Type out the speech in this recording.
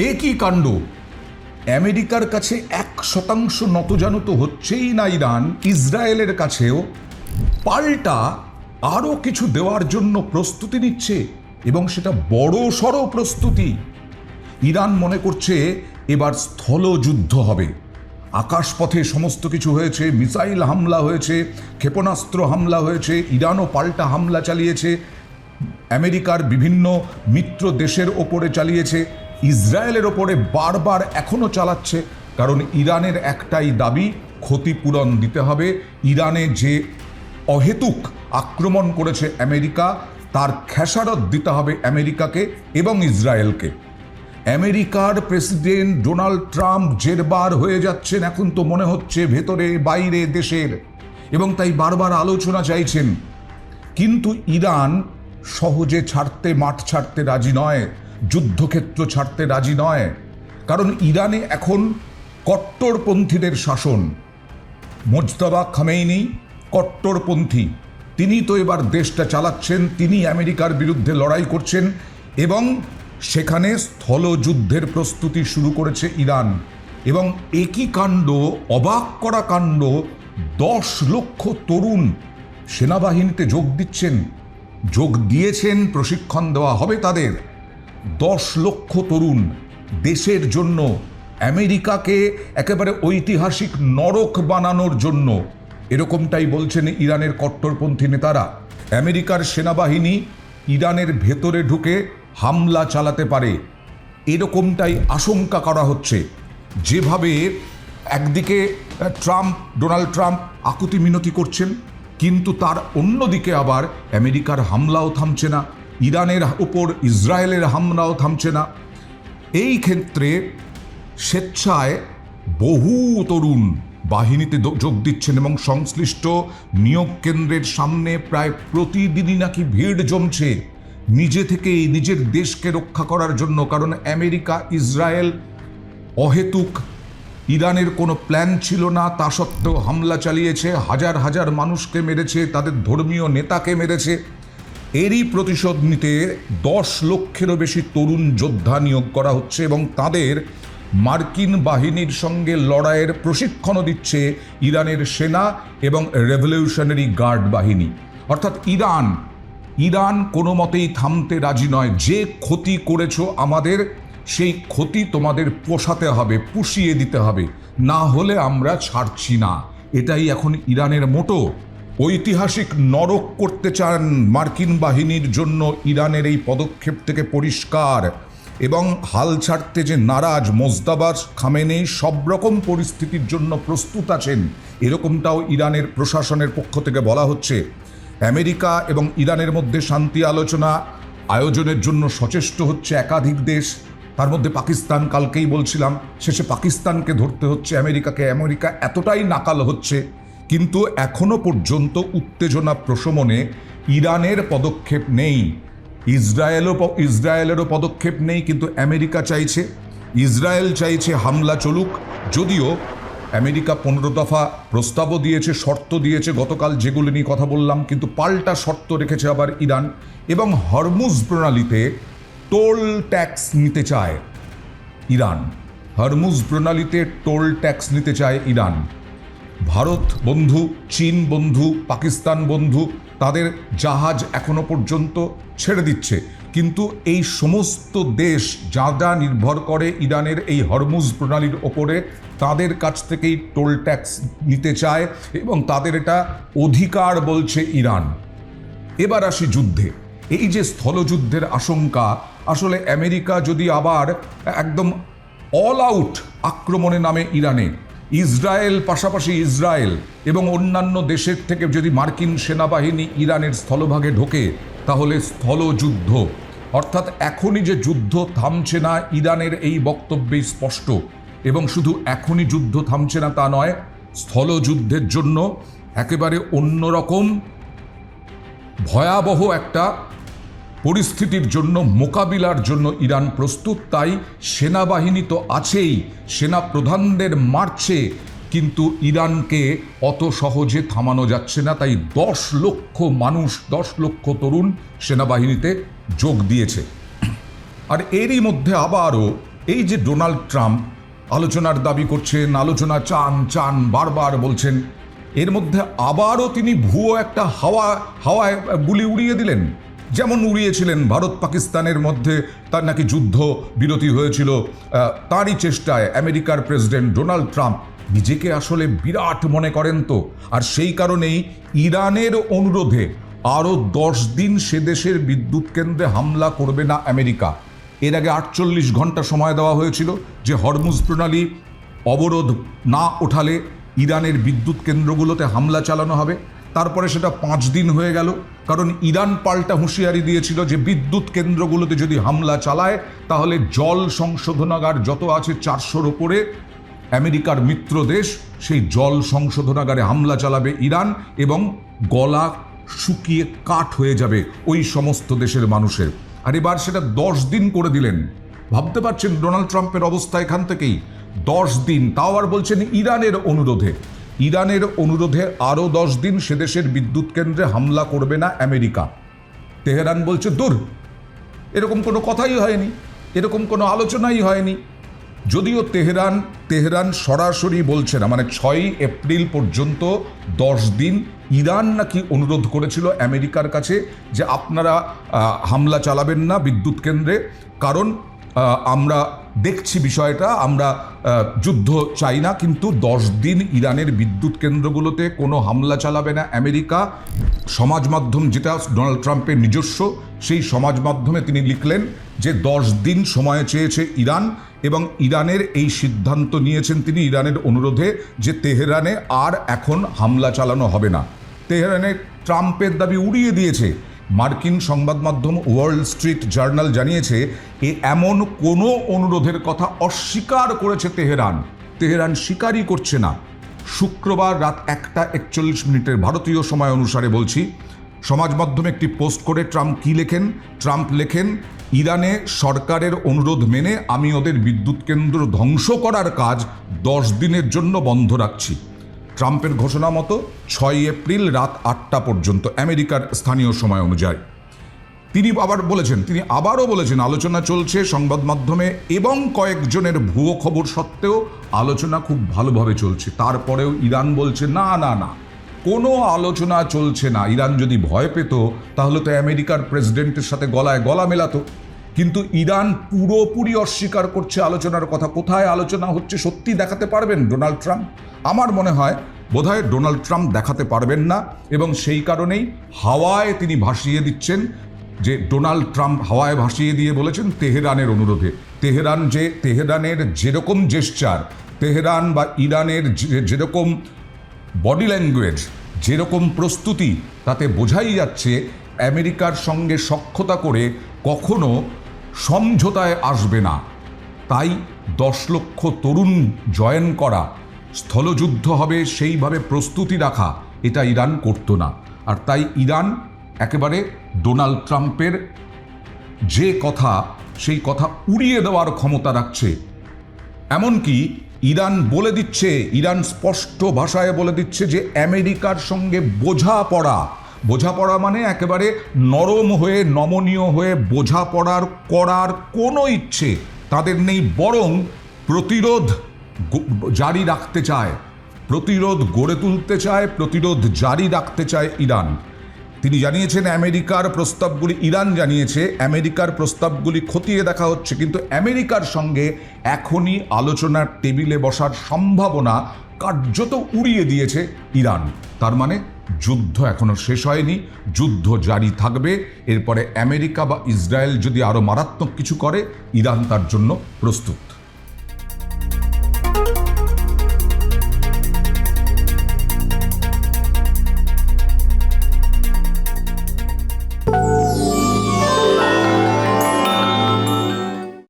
এ কি কাণ্ড! আমেরিকার কাছে 1% নতজানু তো হচ্ছেই না ইরান, ইসরায়েলের কাছেও পাল্টা আরও কিছু দেওয়ার জন্য প্রস্তুতি নিচ্ছে, এবং সেটা বড় সড় প্রস্তুতি। ইরান মনে করছে এবার স্থলযুদ্ধ হবে। আকাশপথে সমস্ত কিছু হয়েছে, মিসাইল হামলা হয়েছে, ক্ষেপণাস্ত্র হামলা হয়েছে, ইরানও পাল্টা হামলা চালিয়েছে, আমেরিকার বিভিন্ন মিত্র দেশের ওপরে চালিয়েছে, ইসরায়েলের ওপরে বারবার এখনও চালাচ্ছে। কারণ ইরানের একটাই দাবি, ক্ষতিপূরণ দিতে হবে। ইরানে যে অহেতুক আক্রমণ করেছে আমেরিকা, তার খেসারত দিতে হবে আমেরিকাকে এবং ইসরায়েলকে। আমেরিকার প্রেসিডেন্ট ডোনাল্ড ট্রাম্প জেরবার হয়ে যাচ্ছেন, এখন তো মনে হচ্ছে ভেতরে বাইরে দেশের, এবং তাই বারবার আলোচনা চাইছেন। কিন্তু ইরান সহজে মাঠ ছাড়তে রাজি নয়, যুদ্ধক্ষেত্র ছাড়তে রাজি নয়। কারণ ইরানে এখন কট্টরপন্থীদের শাসন। মোজতবা খামেনি কট্টরপন্থী, তিনি তো এবার দেশটা চালাচ্ছেন, তিনি আমেরিকার বিরুদ্ধে লড়াই করছেন, এবং সেখানে স্থলযুদ্ধের প্রস্তুতি শুরু করেছে ইরান। এবং একই কাণ্ড, অবাক করা কাণ্ড, 10 লক্ষ তরুণ সেনাবাহিনীতে যোগ দিয়েছেন, প্রশিক্ষণ দেওয়া হবে তাদের। 10 লক্ষ তরুণ দেশের জন্য, আমেরিকাকে একেবারে ঐতিহাসিক নরক বানানোর জন্য, এরকমটাই বলছেন ইরানের কট্টরপন্থী নেতারা। আমেরিকার সেনাবাহিনী ইরানের ভেতরে ঢুকে হামলা চালাতে পারে, এরকমটাই আশঙ্কা করা হচ্ছে। যেভাবে একদিকে ডোনাল্ড ট্রাম্প আকুতি মিনতি করছেন, কিন্তু তার অন্যদিকে আবার আমেরিকার হামলাও থামছে না, ইরানের উপর ইসরায়েলের হামলাও থামছে না। এই ক্ষেত্রে স্বেচ্ছায় বহু তরুণ বাহিনীতে যোগ দিচ্ছেন, এবং সংশ্লিষ্ট নিয়োগ কেন্দ্রের সামনে প্রায় প্রতিদিনই নাকি ভিড় জমছে, নিজে থেকেই নিজের দেশকে রক্ষা করার জন্য। কারণ আমেরিকা ইসরায়েল অহেতুক, ইরানের কোনো প্ল্যান ছিল না, তা সত্ত্বেও হামলা চালিয়েছে, হাজার হাজার মানুষকে মেরেছে, তাদের ধর্মীয় নেতাকে মেরেছে। এরই প্রতিশোধ নিতে 10 লক্ষেরও বেশি তরুণ যোদ্ধা নিয়োগ করা হচ্ছে, এবং তাদের মার্কিন বাহিনীর সঙ্গে লড়াইয়ের প্রশিক্ষণও দিচ্ছে ইরানের সেনা এবং রেভলিউশনারি গার্ড বাহিনী। অর্থাৎ ইরান কোনো মতেই থামতে রাজি নয়। যে ক্ষতি করেছো আমাদের, সেই ক্ষতি তোমাদের পোষাতে হবে, পুষিয়ে দিতে হবে, না হলে আমরা ছাড়ছি না। এটাই এখন ইরানের মোটো। ঐতিহাসিক নরক করতে চান মার্কিন বাহিনীর জন্য ইরানের এই পদক্ষেপ থেকে পরিষ্কার। এবং হাল ছাড়তে যে নারাজ মোজতবা খামেনি, সব রকম পরিস্থিতির জন্য প্রস্তুত আছেন, এরকমটাও ইরানের প্রশাসনের পক্ষ থেকে বলা হচ্ছে। আমেরিকা এবং ইরানের মধ্যে শান্তি আলোচনা আয়োজনের জন্য সচেষ্ট হচ্ছে একাধিক দেশ, তার মধ্যে পাকিস্তান। কালকেই বলছিলাম, শেষে পাকিস্তানকে ধরতে হচ্ছে আমেরিকাকে। আমেরিকা এতটাই নাকাল হচ্ছে, কিন্তু এখনো পর্যন্ত উত্তেজনা প্রশমনে ইরানের পদক্ষেপ নেই, ইসরায়েলেরও পদক্ষেপ নেই। কিন্তু আমেরিকা চাইছে, ইসরায়েল চাইছে হামলা চলুক। যদিও আমেরিকা 15 দফা প্রস্তাবও দিয়েছে, শর্ত দিয়েছে গতকাল, যেগুলো নিয়ে কথা বললাম, কিন্তু পাল্টা শর্ত রেখেছে আবার ইরান। এবং হরমুজ প্রণালীতে টোল ট্যাক্স নিতে চায় ইরান। হরমুজ প্রণালীতে টোল ট্যাক্স নিতে চায় ইরান। ভারত বন্ধু, চীন বন্ধু, পাকিস্তান বন্ধু, তাদের জাহাজ এখনো পর্যন্ত ছেড়ে দিচ্ছে। কিন্তু এই সমস্ত দেশ যা নির্ভর করে ইরানের এই হরমুজ প্রণালীর ওপরে, তাদের কাছ থেকেই টোল ট্যাক্স নিতে চায়, এবং তাদের এটা অধিকার বলছে ইরান। এবার আসি যুদ্ধে। এই যে স্থলযুদ্ধের আশঙ্কা, আসলে আমেরিকা যদি আবার একদম অল আউট আক্রমণে নামে ইরানে, পাশাপাশি ইসরায়েল এবং অন্যান্য দেশের থেকে যদি মার্কিন সেনাবাহিনী ইরানের স্থলভাগে ঢোকে, তাহলে স্থলযুদ্ধ। অর্থাৎ এখনই যে যুদ্ধ থামছে না, ইরানের এই বক্তব্যেই স্পষ্ট। এবং শুধু এখনই যুদ্ধ থামছে না তা নয়, স্থলযুদ্ধের জন্য একেবারে অন্যরকম ভয়াবহ একটা পরিস্থিতির জন্য, মোকাবিলার জন্য ইরান প্রস্তুত। তাই সেনাবাহিনী তো আছেই, সেনা প্রধানদের মারছে, কিন্তু ইরানকে অত সহজে থামানো যাচ্ছে না। তাই 10 লক্ষ মানুষ, 10 লক্ষ তরুণ সেনাবাহিনীতে যোগ দিয়েছে। আর এরই মধ্যে আবারও এই যে ডোনাল্ড ট্রাম্প আলোচনার দাবি করছেন, আলোচনা চান চান বারবার বলছেন, এর মধ্যে আবারও তিনি ভুয়ো একটা হাওয়ায় গুলি উড়িয়ে দিলেন, যেমন উড়িয়েছিলেন ভারত পাকিস্তানের মধ্যে তার নাকি যুদ্ধ বিরতি হয়েছিল, তারই চেষ্টায় আমেরিকার প্রেসিডেন্ট ডোনাল্ড ট্রাম্প নিজেকে আসলে বিরাট মনে করেন তো। আর সেই কারণেই ইরানের অনুরোধে আরও 10 দিন সে দেশের বিদ্যুৎ কেন্দ্রে হামলা করবে না আমেরিকা। এর আগে 48 ঘন্টা সময় দেওয়া হয়েছিল যে হরমুজ প্রণালী অবরোধ না ওঠালে ইরানের বিদ্যুৎ কেন্দ্রগুলোতে হামলা চালানো হবে। তারপরে সেটা 5 দিন হয়ে গেল, কারণ ইরান পাল্টা হুঁশিয়ারি দিয়েছিল যে বিদ্যুৎ কেন্দ্রগুলোতে যদি হামলা চালায় তাহলে জল সংশোধনাগার যত আছে 400-র ওপরে আমেরিকার মিত্র দেশ, সেই জল সংশোধনাগারে হামলা চালাবে ইরান এবং গলা শুকিয়ে কাঠ হয়ে যাবে ওই সমস্ত দেশের মানুষের। আর এবার সেটা 10 দিন করে দিলেন। ভাবতে পারছেন ডোনাল্ড ট্রাম্পের অবস্থা এখান থেকেই 10 দিন, তাও আর বলছেন ইরানের অনুরোধে আরও 10 দিন সে দেশের বিদ্যুৎ কেন্দ্রে হামলা করবে না আমেরিকা। তেহরান বলছে দূর, এরকম কোনো কথাই হয়নি, এরকম কোনো আলোচনাই হয়নি। যদিও তেহরান সরাসরি বলছে না, মানে 6 এপ্রিল পর্যন্ত 10 দিন ইরান নাকি অনুরোধ করেছিল আমেরিকার কাছে যে আপনারা হামলা চালাবেন না বিদ্যুৎ কেন্দ্রে, কারণ আমরা দেখছি বিষয়টা, আমরা যুদ্ধ চাই না, কিন্তু 10 দিন ইরানের বিদ্যুৎ কেন্দ্রগুলোতে কোনো হামলা চালাবে না আমেরিকা। সমাজ মাধ্যম যেটা ডোনাল্ড ট্রাম্পের নিজস্ব, সেই সমাজ মাধ্যমে তিনি লিখলেন যে 10 দিন সময় চেয়েছে ইরান, এবং ইরানের এই সিদ্ধান্ত নিয়েছেন তিনি ইরানের অনুরোধে যে তেহরানে আর এখন হামলা চালানো হবে না। তেহরানে ট্রাম্পের দাবি উড়িয়ে দিয়েছে। মার্কিন সংবাদ মাধ্যম ওয়াল স্ট্রিট জার্নাল জানিয়েছে এমন কোনো অনুরোধের কথা অস্বীকার করেছে তেহরান স্বীকারই করছে না। শুক্রবার রাত 1:41 ভারতীয় সময় অনুসারে বলছি, সমাজ মাধ্যমে একটি পোস্ট করে ট্রাম্প লেখেন ইরানে সরকারের অনুরোধ মেনে আমি ওদের বিদ্যুৎ কেন্দ্র ধ্বংস করার কাজ 10 দিনের জন্য বন্ধ রাখছি। ট্রাম্পের ঘোষণা মতো 6 এপ্রিল রাত 8টা পর্যন্ত আমেরিকার স্থানীয় সময় অনুযায়ী। তিনি আবারও বলেছেন আলোচনা চলছে সংবাদ মাধ্যমে এবং কয়েকজনের ভুয়ো খবর সত্ত্বেও আলোচনা খুব ভালোভাবে চলছে। তারপরেও ইরান বলছে না, কোনো আলোচনা চলছে না। ইরান যদি ভয় পেত তাহলে তো আমেরিকার প্রেসিডেন্টের সাথে গলায় গলা মেলাতো, কিন্তু ইরান পুরোপুরি অস্বীকার করছে আলোচনার কথা। কোথায় আলোচনা হচ্ছে সত্যি দেখাতে পারবেন ডোনাল্ড ট্রাম্প? আমার মনে হয় বোধহয় ডোনাল্ড ট্রাম্প দেখাতে পারবেন না, এবং সেই কারণেই হাওয়ায় তিনি ভাসিয়ে দিচ্ছেন যে ডোনাল্ড ট্রাম্প হাওয়ায় ভাসিয়ে দিয়ে বলেছেন তেহরানের অনুরোধে। তেহরানের যেরকম জেস্চার, তেহরান বা ইরানের যেরকম বডি ল্যাঙ্গুয়েজ, যেরকম প্রস্তুতি, তাতে বোঝাই যাচ্ছে আমেরিকার সঙ্গে সখ্যতা করে কখনো সমঝোতায় আসবে না। তাই 10 লক্ষ তরুণ জয়েন করা, স্থলযুদ্ধ হবে সেইভাবে প্রস্তুতি রাখা, এটা ইরান করতো না। আর তাই ইরান একেবারে ডোনাল্ড ট্রাম্পের যে কথা, সেই কথা উড়িয়ে দেওয়ার ক্ষমতা রাখছে। এমনকি ইরান স্পষ্ট ভাষায় বলে দিচ্ছে যে আমেরিকার সঙ্গে বোঝাপড়া মানে একেবারে নরম হয়ে, নমনীয় হয়ে বোঝাপড়ার করার কোনো ইচ্ছে তাদের নেই, বরং প্রতিরোধ জারি রাখতে চায়, প্রতিরোধ গড়ে তুলতে চায়, প্রতিরোধ জারি রাখতে চায় ইরান। তিনি জানিয়েছেন ইরান জানিয়েছে আমেরিকার প্রস্তাবগুলি খতিয়ে দেখা হচ্ছে, কিন্তু আমেরিকার সঙ্গে এখনই আলোচনার টেবিলে বসার সম্ভাবনা কার্যত উড়িয়ে দিয়েছে ইরান। তার মানে যুদ্ধ এখনো শেষ হয়নি, যুদ্ধ জারি থাকবে। এরপরে আমেরিকা বা ইসরায়েল যদি আরো মারাত্মক কিছু করে, ইরান তার জন্য প্রস্তুত।